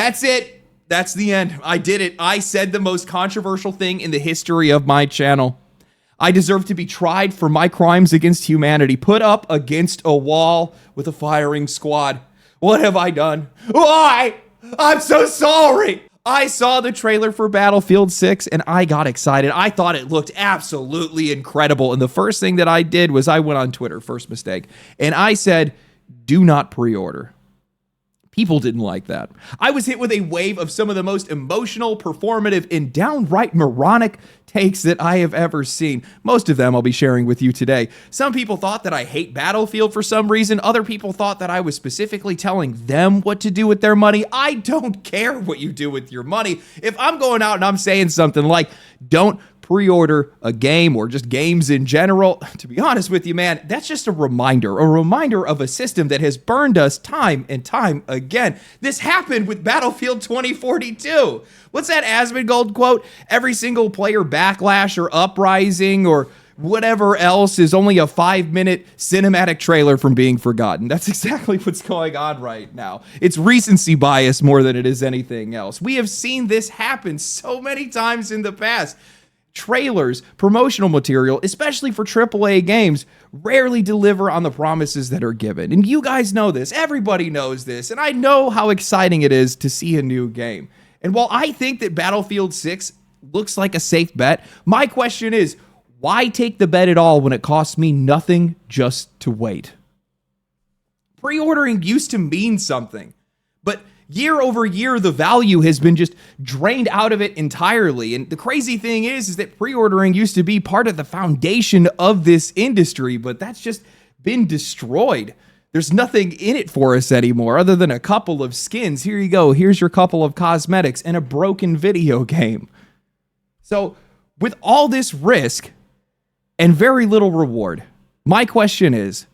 That's it. That's the end. I did it. I said the most controversial thing in the history of my channel. I deserve to be tried for my crimes against humanity, put up against a wall with a firing squad. What have I done? Why? I'm so sorry. I saw the trailer for Battlefield 6 and I got excited. I thought it looked absolutely incredible. And the first thing that I did was I went on Twitter, first mistake, and I said, do not pre-order. People didn't like that. I was hit with a wave of some of the most emotional, performative, and downright moronic takes that I have ever seen. Most of them I'll be sharing with you today. Some people thought that I hate Battlefield for some reason. Other people thought that I was specifically telling them what to do with their money. I don't care what you do with your money. If I'm going out and I'm saying something like, don't pre-order a game or just games in general, to be honest with you, man, that's just a reminder of a system that has burned us time and time again. This happened with Battlefield 2042. What's that Asmongold quote? Every single player backlash or uprising or whatever else is only a 5-minute cinematic trailer from being forgotten. That's exactly what's going on right now. It's recency bias more than it is anything else. We have seen this happen so many times in the past. Trailers, promotional material, especially for AAA games, rarely deliver on the promises that are given. And you guys know this. Everybody knows this. And I know how exciting it is to see a new game. And while I think that Battlefield 6 looks like a safe bet, my question is, why take the bet at all when it costs me nothing just to wait? Pre-ordering used to mean something, but year over year, the value has been just drained out of it entirely. And the crazy thing is that pre-ordering used to be part of the foundation of this industry, but that's just been destroyed. There's nothing in it for us anymore other than a couple of skins. Here you go. Here's your couple of cosmetics and a broken video game. So with all this risk and very little reward, my question is,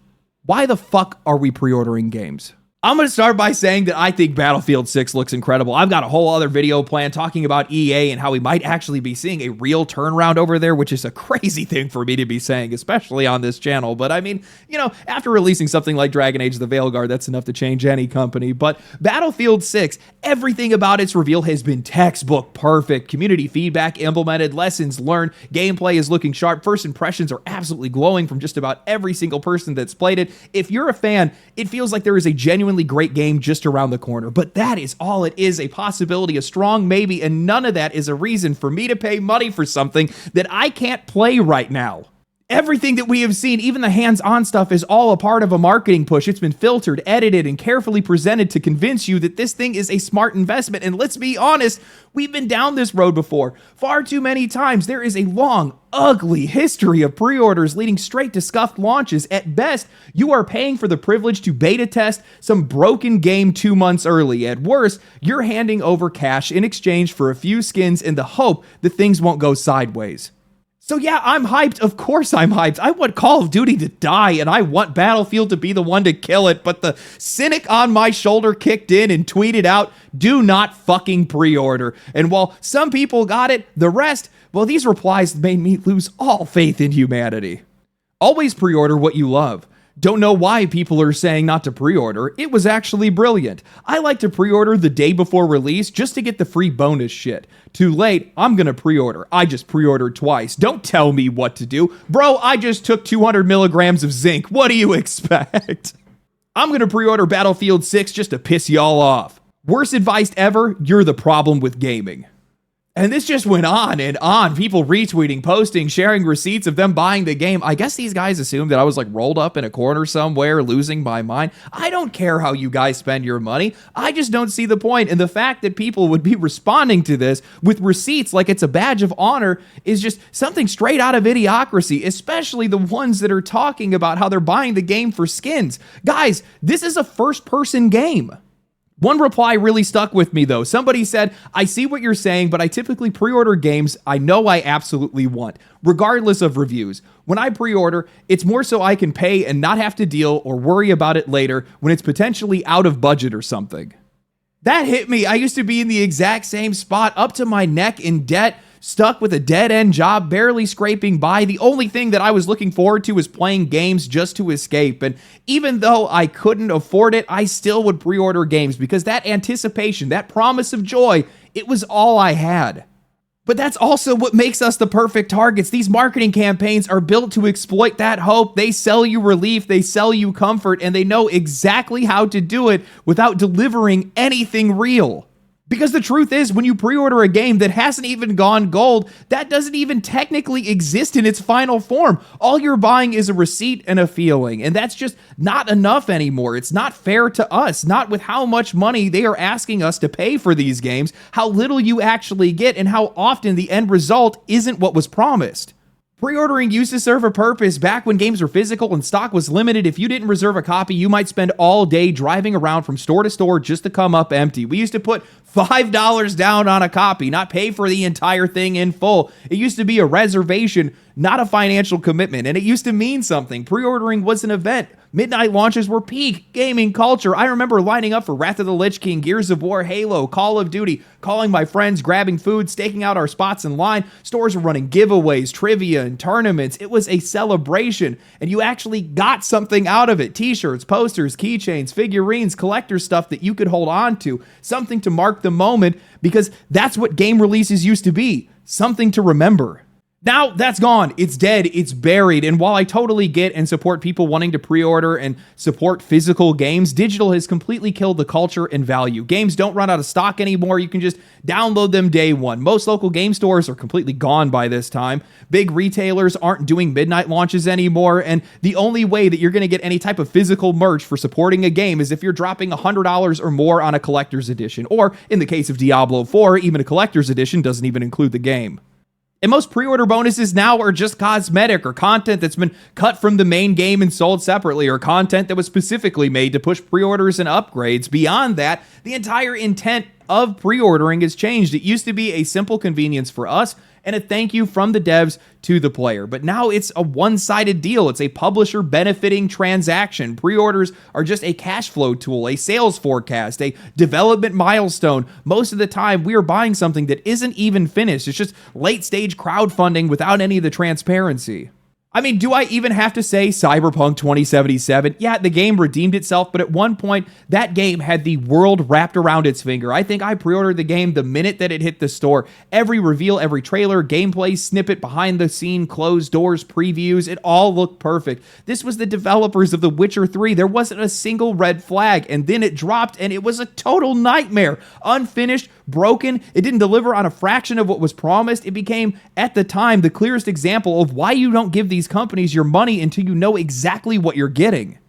why the fuck are we pre-ordering games? I'm going to start by saying that I think Battlefield 6 looks incredible. I've got a whole other video plan talking about EA and how we might actually be seeing a real turnaround over there, which is a crazy thing for me to be saying, especially on this channel. But I mean, you know, after releasing something like Dragon Age the Veilguard, that's enough to change any company. But Battlefield 6, everything about its reveal has been textbook perfect. Community feedback implemented, lessons learned, gameplay is looking sharp, first impressions are absolutely glowing from just about every single person that's played it. If you're a fan, it feels like there is a genuinely great game just around the corner, but that is all it is, a possibility, a strong maybe, and none of that is a reason for me to pay money for something that I can't play right now. Everything that we have seen, even the hands-on stuff, is all a part of a marketing push. It's been filtered, edited, and carefully presented to convince you that this thing is a smart investment. And let's be honest, we've been down this road before. Far too many times. There is a long, ugly history of pre-orders leading straight to scuffed launches. At best, you are paying for the privilege to beta test some broken game 2 months early. At worst, you're handing over cash in exchange for a few skins in the hope that things won't go sideways. So yeah, I'm hyped. Of course I'm hyped. I want Call of Duty to die, and I want Battlefield to be the one to kill it, but the cynic on my shoulder kicked in and tweeted out, do not fucking pre-order. And while some people got it, the rest, well, these replies made me lose all faith in humanity. Always pre-order what you love. Don't know why people are saying not to pre-order. It was actually brilliant. I like to pre-order the day before release just to get the free bonus shit. Too late, I'm gonna pre-order. I just pre-ordered twice. Don't tell me what to do. Bro, I just took 200 milligrams of zinc. What do you expect? I'm gonna pre-order Battlefield 6 just to piss y'all off. Worst advice ever, you're the problem with gaming. And this just went on and on. People retweeting, posting, sharing receipts of them buying the game. I guess these guys assumed that I was like rolled up in a corner somewhere, losing my mind. I don't care how you guys spend your money. I just don't see the point. And the fact that people would be responding to this with receipts like it's a badge of honor is just something straight out of idiocracy, especially the ones that are talking about how they're buying the game for skins. Guys, this is a first-person game. One reply really stuck with me, though. Somebody said, I see what you're saying, but I typically pre-order games I know I absolutely want, regardless of reviews. When I pre-order, it's more so I can pay and not have to deal or worry about it later when it's potentially out of budget or something. That hit me. I used to be in the exact same spot, up to my neck in debt, stuck with a dead-end job, barely scraping by. The only thing that I was looking forward to was playing games just to escape. And even though I couldn't afford it, I still would pre-order games because that anticipation, that promise of joy, it was all I had. But that's also what makes us the perfect targets. These marketing campaigns are built to exploit that hope. They sell you relief, they sell you comfort, and they know exactly how to do it without delivering anything real. Because the truth is, when you pre-order a game that hasn't even gone gold, that doesn't even technically exist in its final form. All you're buying is a receipt and a feeling, and that's just not enough anymore. It's not fair to us, not with how much money they are asking us to pay for these games, how little you actually get, and how often the end result isn't what was promised. Pre-ordering used to serve a purpose back when games were physical and stock was limited. If you didn't reserve a copy, you might spend all day driving around from store to store just to come up empty. We used to put $5 down on a copy, not pay for the entire thing in full. It used to be a reservation, not a financial commitment, and it used to mean something. Pre-ordering was an event. Midnight launches were peak gaming culture. I remember lining up for Wrath of the Lich King, Gears of War, Halo, Call of Duty, calling my friends, grabbing food, staking out our spots in line. Stores were running giveaways, trivia, and tournaments. It was a celebration, and you actually got something out of it. T-shirts, posters, keychains, figurines, collector stuff that you could hold on to. Something to mark the moment, because that's what game releases used to be. Something to remember. Now that's gone. It's dead. It's buried. And while I totally get and support people wanting to pre-order and support physical games, digital has completely killed the culture and value. Games don't run out of stock anymore. You can just download them day one. Most local game stores are completely gone by this time. Big retailers aren't doing midnight launches anymore. And the only way that you're going to get any type of physical merch for supporting a game is if you're dropping $100 or more on a collector's edition. Or in the case of Diablo 4, even a collector's edition doesn't even include the game. And most pre-order bonuses now are just cosmetic or content that's been cut from the main game and sold separately, or content that was specifically made to push pre-orders and upgrades. Beyond that, the entire intent of pre-ordering has changed. It used to be a simple convenience for us and a thank you from the devs to the player. But now it's a one-sided deal. It's a publisher benefiting transaction. Pre-orders are just a cash flow tool, a sales forecast, a development milestone. Most of the time, we are buying something that isn't even finished. It's just late-stage crowdfunding without any of the transparency. I mean, do I even have to say Cyberpunk 2077? Yeah, the game redeemed itself, but at one point, that game had the world wrapped around its finger. I think I pre-ordered the game the minute that it hit the store. Every reveal, every trailer, gameplay snippet, behind the scene, closed doors, previews, it all looked perfect. This was the developers of The Witcher 3. There wasn't a single red flag, and then it dropped, and it was a total nightmare. Unfinished, broken, it didn't deliver on a fraction of what was promised. It became, at the time, the clearest example of why you don't give these companies your money until you know exactly what you're getting.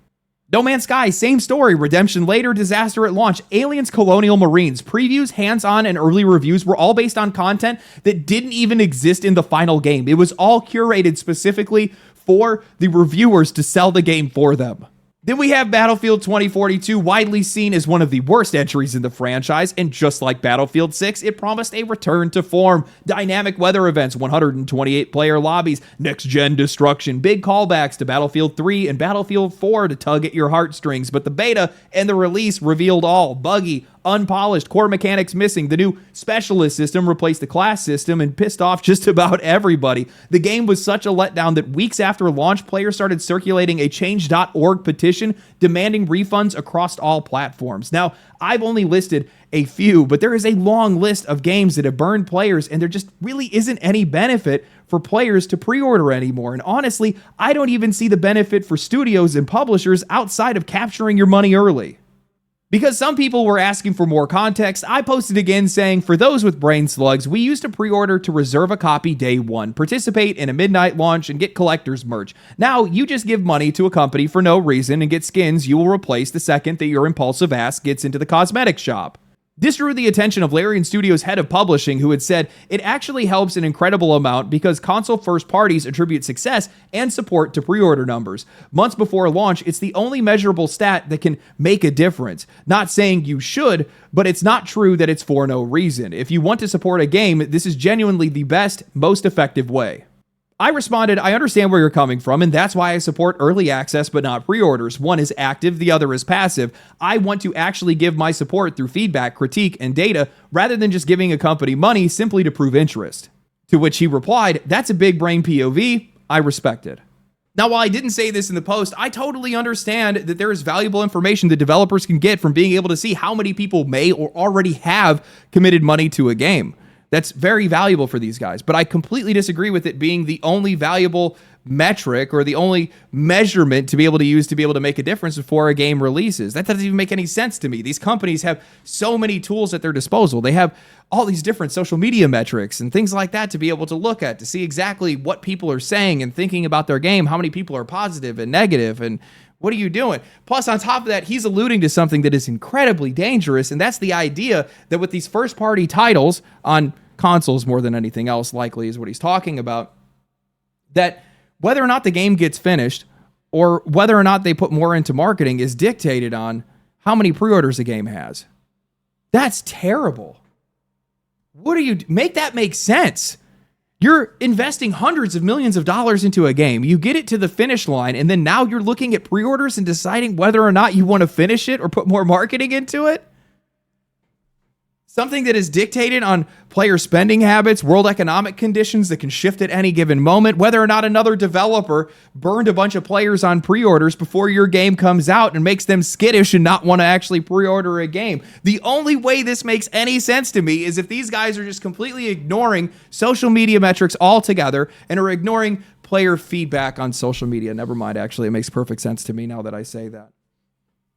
No Man's Sky, same story. Redemption later, disaster at launch. Aliens Colonial Marines, previews, hands-on, and early reviews were all based on content that didn't even exist in the final game. It was all curated specifically for the reviewers to sell the game for them. Then we have Battlefield 2042, widely seen as one of the worst entries in the franchise, and just like Battlefield 6, it promised a return to form. Dynamic weather events, 128 player lobbies, next-gen destruction, big callbacks to Battlefield 3 and Battlefield 4 to tug at your heartstrings, but the beta and the release revealed all. Buggy, unpolished, core mechanics missing. The new specialist system replaced the class system and pissed off just about everybody. The game was such a letdown that weeks after launch, players started circulating a change.org petition demanding refunds across all platforms. Now, I've only listed a few, but there is a long list of games that have burned players, and there just really isn't any benefit for players to pre-order anymore. And honestly, I don't even see the benefit for studios and publishers outside of capturing your money early. Because some people were asking for more context, I posted again saying, for those with brain slugs, we used to pre-order to reserve a copy day one, participate in a midnight launch, and get collector's merch. Now, you just give money to a company for no reason and get skins you will replace the second that your impulsive ass gets into the cosmetic shop. This drew the attention of Larian Studios' head of publishing, who had said, it actually helps an incredible amount because console first parties attribute success and support to pre-order numbers. Months before launch, it's the only measurable stat that can make a difference. Not saying you should, but it's not true that it's for no reason. If you want to support a game, this is genuinely the best, most effective way. I responded, I understand where you're coming from, and that's why I support early access but not pre-orders. One is active, the other is passive. I want to actually give my support through feedback, critique, and data, rather than just giving a company money simply to prove interest. To which he replied, "That's a big brain POV. I respect it." Now, while I didn't say this in the post, I totally understand that there is valuable information that developers can get from being able to see how many people may or already have committed money to a game. That's very valuable for these guys. But I completely disagree with it being the only valuable metric or the only measurement to be able to use to be able to make a difference before a game releases. That doesn't even make any sense to me. These companies have so many tools at their disposal. They have all these different social media metrics and things like that to be able to look at, to see exactly what people are saying and thinking about their game, how many people are positive and negative, and what are you doing? Plus, on top of that, he's alluding to something that is incredibly dangerous, and that's the idea that with these first-party titles on consoles more than anything else, likely is what he's talking about, that whether or not the game gets finished or whether or not they put more into marketing is dictated on how many pre-orders a game has. That's terrible. What do you make that make sense? You're investing hundreds of millions of dollars into a game. You get it to the finish line, and then now you're looking at pre-orders and deciding whether or not you want to finish it or put more marketing into it? Something that is dictated on player spending habits, world economic conditions that can shift at any given moment, whether or not another developer burned a bunch of players on pre-orders before your game comes out and makes them skittish and not want to actually pre-order a game. The only way this makes any sense to me is if these guys are just completely ignoring social media metrics altogether and are ignoring player feedback on social media. Never mind, actually, it makes perfect sense to me now that I say that.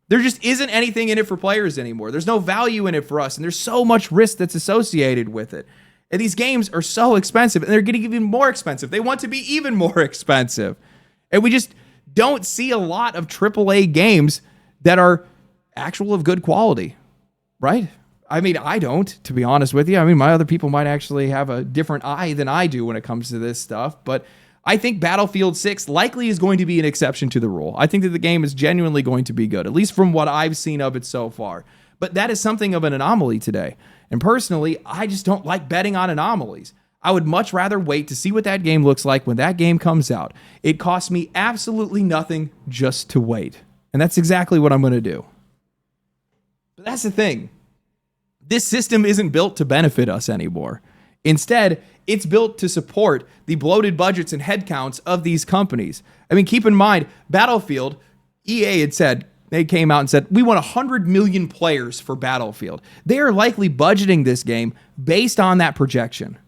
There just isn't anything in it for players anymore. There's no value in it for us, and there's so much risk that's associated with it. And these games are so expensive, and they're getting even more expensive. They want to be even more expensive. And we just don't see a lot of AAA games that are actual of good quality, right? I mean, I don't, to be honest with you. I mean, my other people might actually have a different eye than I do when it comes to this stuff, but I think Battlefield 6 likely is going to be an exception to the rule. I think that the game is genuinely going to be good, at least from what I've seen of it so far. But that is something of an anomaly today. And personally, I just don't like betting on anomalies. I would much rather wait to see what that game looks like when that game comes out. It costs me absolutely nothing just to wait. And that's exactly what I'm going to do. But that's the thing. This system isn't built to benefit us anymore. Instead, it's built to support the bloated budgets and headcounts of these companies. I mean, keep in mind, Battlefield, EA had said, they came out and said, we want 100 million players for Battlefield. They are likely budgeting this game based on that projection.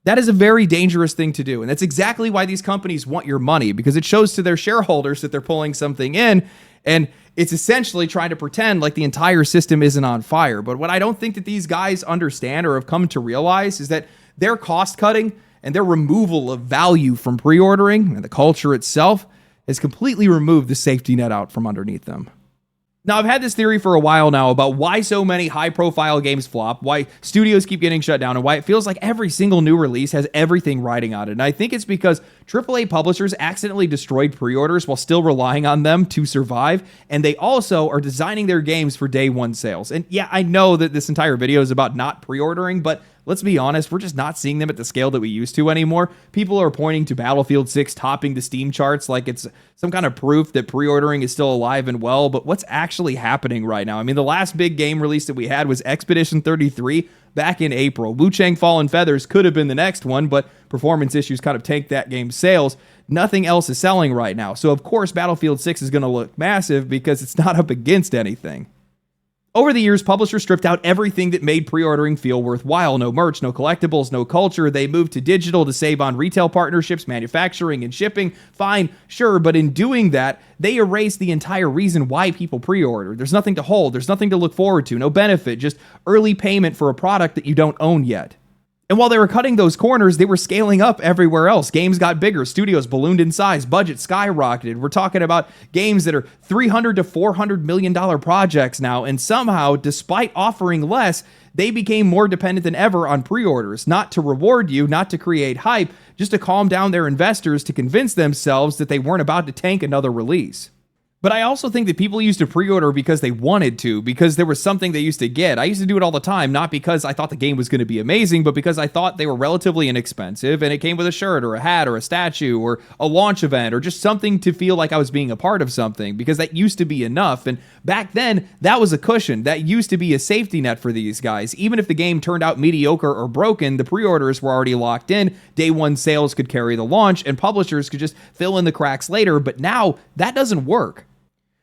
That is a very dangerous thing to do. And that's exactly why these companies want your money, because it shows to their shareholders that they're pulling something in, and it's essentially trying to pretend like the entire system isn't on fire. But what I don't think that these guys understand or have come to realize is that their cost cutting and their removal of value from pre-ordering and the culture itself has completely removed the safety net out from underneath them. Now, I've had this theory for a while now about why so many high-profile games flop, why studios keep getting shut down, and why it feels like every single new release has everything riding on it. And I think it's because AAA publishers accidentally destroyed pre-orders while still relying on them to survive, and they also are designing their games for day one sales. And yeah, I know that this entire video is about not pre-ordering, but let's be honest, we're just not seeing them at the scale that we used to anymore. People are pointing to Battlefield 6 topping the Steam charts like it's some kind of proof that pre-ordering is still alive and well, but what's actually happening right now? I mean, the last big game release that we had was Expedition 33 back in April. Wu Chang Fallen Feathers could have been the next one, but performance issues kind of tanked that game's sales. Nothing else is selling right now. So, of course, Battlefield 6 is going to look massive because it's not up against anything. Over the years, publishers stripped out everything that made pre-ordering feel worthwhile. No merch, no collectibles, no culture. They moved to digital to save on retail partnerships, manufacturing, and shipping. Fine, sure, but in doing that, they erased the entire reason why people pre-order. There's nothing to hold. There's nothing to look forward to. No benefit, just early payment for a product that you don't own yet. And while they were cutting those corners, they were scaling up everywhere else. Games got bigger, studios ballooned in size, budget skyrocketed. We're talking about games that are $300 to $400 million projects now, and somehow, despite offering less, they became more dependent than ever on pre-orders, not to reward you, not to create hype, just to calm down their investors to convince themselves that they weren't about to tank another release. But I also think that people used to pre-order because they wanted to, because there was something they used to get. I used to do it all the time, not because I thought the game was going to be amazing, but because I thought they were relatively inexpensive and it came with a shirt or a hat or a statue or a launch event or just something to feel like I was being a part of something, because that used to be enough. And back then, that was a cushion. That used to be a safety net for these guys. Even if the game turned out mediocre or broken, the pre-orders were already locked in. Day one sales could carry the launch and publishers could just fill in the cracks later. But now that doesn't work.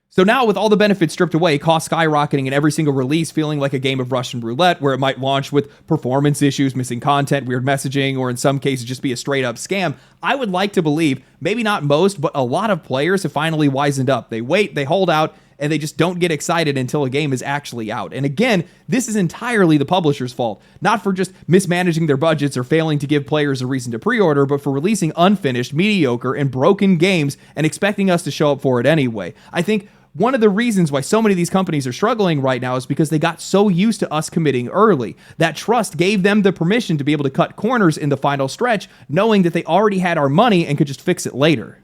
So now, with all the benefits stripped away, costs skyrocketing, and every single release feeling like a game of Russian roulette, where it might launch with performance issues, missing content, weird messaging, or in some cases just be a straight-up scam, I would like to believe, maybe not most, but a lot of players have finally wisened up. They wait, they hold out, and they just don't get excited until a game is actually out. And again, this is entirely the publisher's fault, not for just mismanaging their budgets or failing to give players a reason to pre-order, but for releasing unfinished, mediocre, and broken games and expecting us to show up for it anyway. I think one of the reasons why so many of these companies are struggling right now is because they got so used to us committing early. That trust gave them the permission to be able to cut corners in the final stretch, knowing that they already had our money and could just fix it later.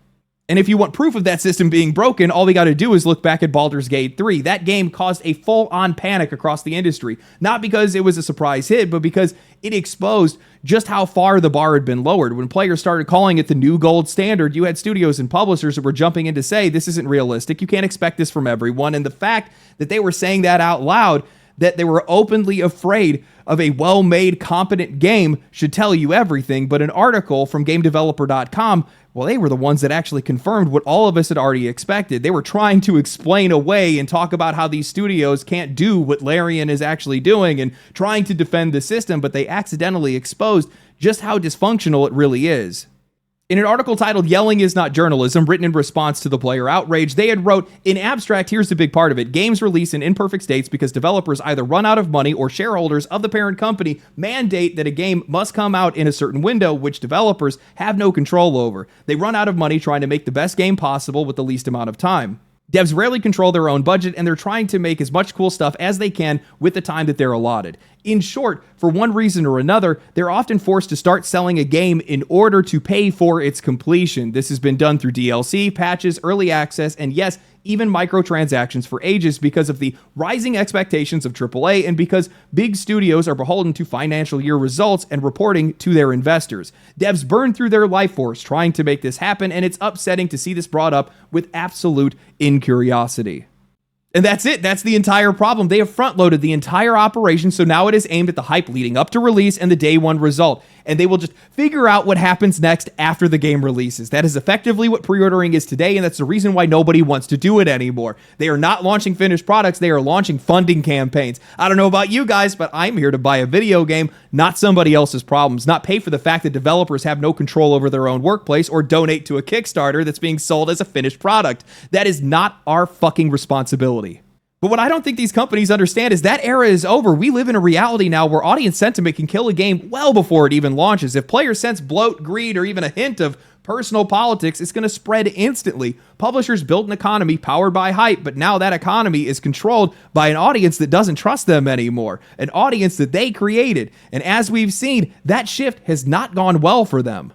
And if you want proof of that system being broken, all we got to do is look back at Baldur's Gate 3. That game caused a full-on panic across the industry, not because it was a surprise hit, but because it exposed just how far the bar had been lowered. When players started calling it the new gold standard, you had studios and publishers that were jumping in to say, this isn't realistic, you can't expect this from everyone. And the fact that they were saying that out loud, that they were openly afraid of a well-made, competent game, should tell you everything. But an article from GameDeveloper.com, well, they were the ones that actually confirmed what all of us had already expected. They were trying to explain away and talk about how these studios can't do what Larian is actually doing and trying to defend the system, but they accidentally exposed just how dysfunctional it really is. In an article titled "Yelling is Not Journalism," written in response to the player outrage, they had wrote, in abstract, here's the big part of it. Games release in imperfect states because developers either run out of money or shareholders of the parent company mandate that a game must come out in a certain window, which developers have no control over. They run out of money trying to make the best game possible with the least amount of time. Devs rarely control their own budget, and they're trying to make as much cool stuff as they can with the time that they're allotted. In short, for one reason or another, they're often forced to start selling a game in order to pay for its completion. This has been done through DLC, patches, early access, and yes, even microtransactions for ages because of the rising expectations of AAA and because big studios are beholden to financial year results and reporting to their investors. Devs burn through their life force trying to make this happen, and it's upsetting to see this brought up with absolute incuriosity. And that's it. That's the entire problem. They have front-loaded the entire operation, so now it is aimed at the hype leading up to release and the day one result. And they will just figure out what happens next after the game releases. That is effectively what pre-ordering is today, and that's the reason why nobody wants to do it anymore. They are not launching finished products. They are launching funding campaigns. I don't know about you guys, but I'm here to buy a video game, not somebody else's problems, not pay for the fact that developers have no control over their own workplace or donate to a Kickstarter that's being sold as a finished product. That is not our fucking responsibility. But what I don't think these companies understand is that era is over. We live in a reality now where audience sentiment can kill a game well before it even launches. If players sense bloat, greed, or even a hint of personal politics, it's going to spread instantly. Publishers built an economy powered by hype, but now that economy is controlled by an audience that doesn't trust them anymore, an audience that they created. And as we've seen, that shift has not gone well for them.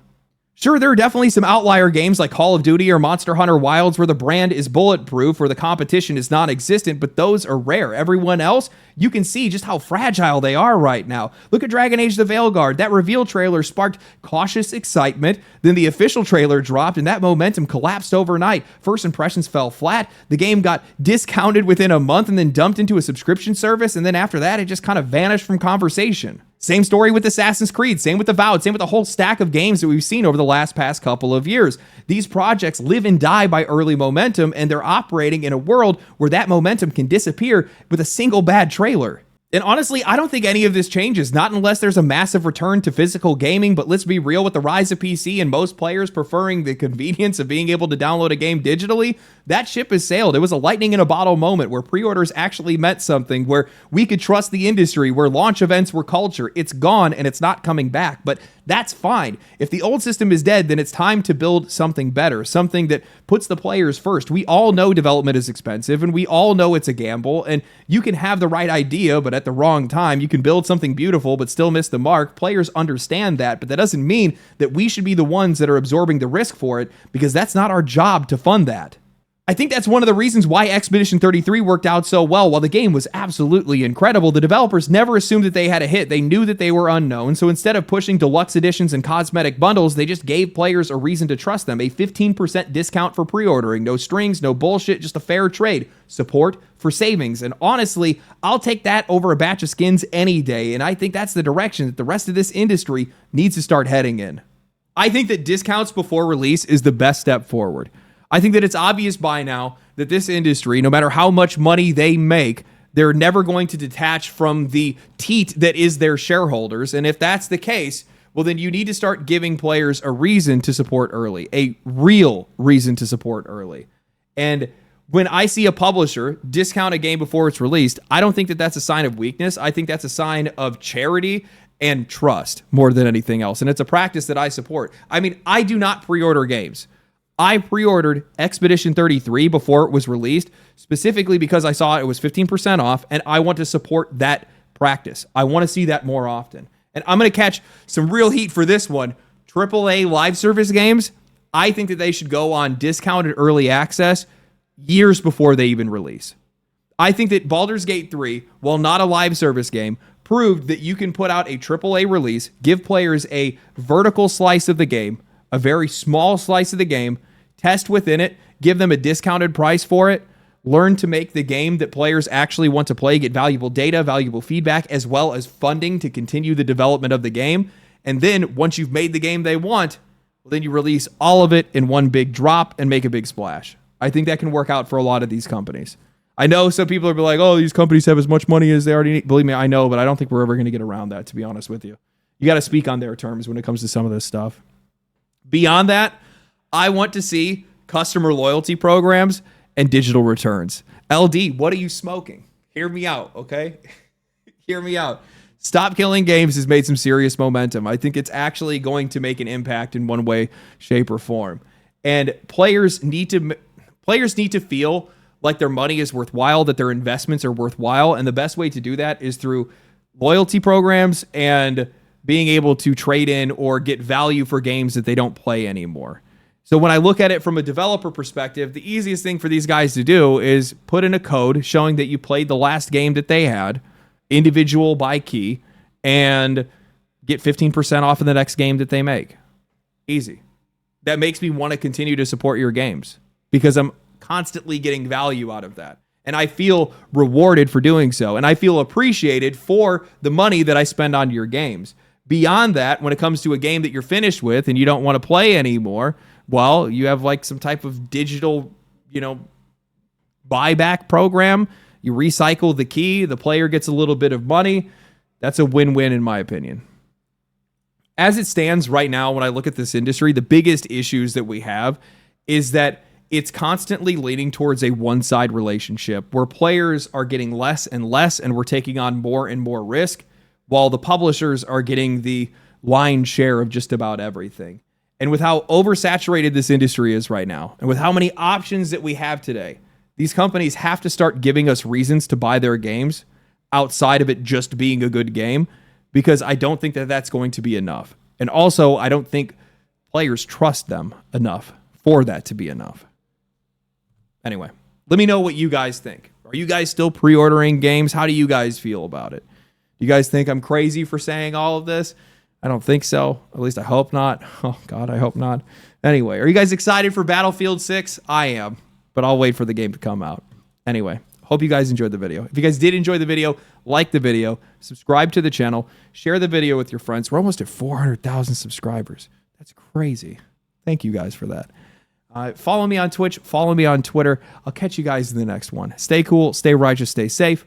Sure, there are definitely some outlier games like Call of Duty or Monster Hunter Wilds where the brand is bulletproof or the competition is non-existent, but those are rare. Everyone else, you can see just how fragile they are right now. Look at Dragon Age: The Veilguard. That reveal trailer sparked cautious excitement, then the official trailer dropped and that momentum collapsed overnight. First impressions fell flat, the game got discounted within a month and then dumped into a subscription service, and then after that it just kind of vanished from conversation. Same story with Assassin's Creed, same with Avowed, same with the whole stack of games that we've seen over the past couple of years. These projects live and die by early momentum, and they're operating in a world where that momentum can disappear with a single bad trailer. And honestly, I don't think any of this changes, not unless there's a massive return to physical gaming, but let's be real, with the rise of PC and most players preferring the convenience of being able to download a game digitally, that ship has sailed. It was a lightning in a bottle moment where pre-orders actually meant something, where we could trust the industry, where launch events were culture. It's gone and it's not coming back, but that's fine. If the old system is dead, then it's time to build something better, something that puts the players first. We all know development is expensive and we all know it's a gamble, and you can have the right idea, but at the wrong time. You can build something beautiful but still miss the mark. Players understand that, but that doesn't mean that we should be the ones that are absorbing the risk for it, because that's not our job to fund that. I think that's one of the reasons why Expedition 33 worked out so well. While the game was absolutely incredible, the developers never assumed that they had a hit. They knew that they were unknown, so instead of pushing deluxe editions and cosmetic bundles, they just gave players a reason to trust them. A 15% discount for pre-ordering. No strings, no bullshit, just a fair trade. Support for savings. And honestly, I'll take that over a batch of skins any day, and I think that's the direction that the rest of this industry needs to start heading in. I think that discounts before release is the best step forward. I think that it's obvious by now that this industry, no matter how much money they make, they're never going to detach from the teat that is their shareholders. And if that's the case, well, then you need to start giving players a reason to support early, a real reason to support early. And when I see a publisher discount a game before it's released, I don't think that that's a sign of weakness. I think that's a sign of charity and trust more than anything else. And it's a practice that I support. I mean, I do not pre-order games. I pre-ordered Expedition 33 before it was released, specifically because I saw it was 15% off, and I want to support that practice. I want to see that more often. And I'm going to catch some real heat for this one. AAA live service games, I think that they should go on discounted early access years before they even release. I think that Baldur's Gate 3, while not a live service game, proved that you can put out a AAA release, give players a vertical slice of the game, a very small slice of the game, test within it, give them a discounted price for it, learn to make the game that players actually want to play, get valuable data, valuable feedback, as well as funding to continue the development of the game. And then once you've made the game they want, well, then you release all of it in one big drop and make a big splash. I think that can work out for a lot of these companies. I know some people are like, oh, these companies have as much money as they already need. Believe me, I know, but I don't think we're ever going to get around that, to be honest with you. You got to speak on their terms when it comes to some of this stuff. Beyond that, I want to see customer loyalty programs and digital returns. LD, what are you smoking? Hear me out, okay? Hear me out. Stop Killing Games has made some serious momentum. I think it's actually going to make an impact in one way, shape, or form. And players need to feel like their money is worthwhile, that their investments are worthwhile. And the best way to do that is through loyalty programs and being able to trade in or get value for games that they don't play anymore. So when I look at it from a developer perspective, the easiest thing for these guys to do is put in a code showing that you played the last game that they had, individual by key, and get 15% off in the next game that they make. Easy. That makes me want to continue to support your games because I'm constantly getting value out of that. And I feel rewarded for doing so. And I feel appreciated for the money that I spend on your games. Beyond that, when it comes to a game that you're finished with and you don't want to play anymore, well, you have like some type of digital, buyback program. You recycle the key. The player gets a little bit of money. That's a win-win in my opinion. As it stands right now, when I look at this industry, the biggest issues that we have is that it's constantly leaning towards a one-side relationship where players are getting less and less and we're taking on more and more risk, while the publishers are getting the lion's share of just about everything. And with how oversaturated this industry is right now, and with how many options that we have today, these companies have to start giving us reasons to buy their games outside of it just being a good game, because I don't think that that's going to be enough. And also, I don't think players trust them enough for that to be enough. Anyway, let me know what you guys think. Are you guys still pre-ordering games? How do you guys feel about it? You guys think I'm crazy for saying all of this? I don't think so. At least I hope not. Oh, God, I hope not. Anyway, are you guys excited for Battlefield 6? I am, but I'll wait for the game to come out. Anyway, hope you guys enjoyed the video. If you guys did enjoy the video, like the video, subscribe to the channel, share the video with your friends. We're almost at 400,000 subscribers. That's crazy. Thank you guys for that. Follow me on Twitch. Follow me on Twitter. I'll catch you guys in the next one. Stay cool, stay righteous, stay safe.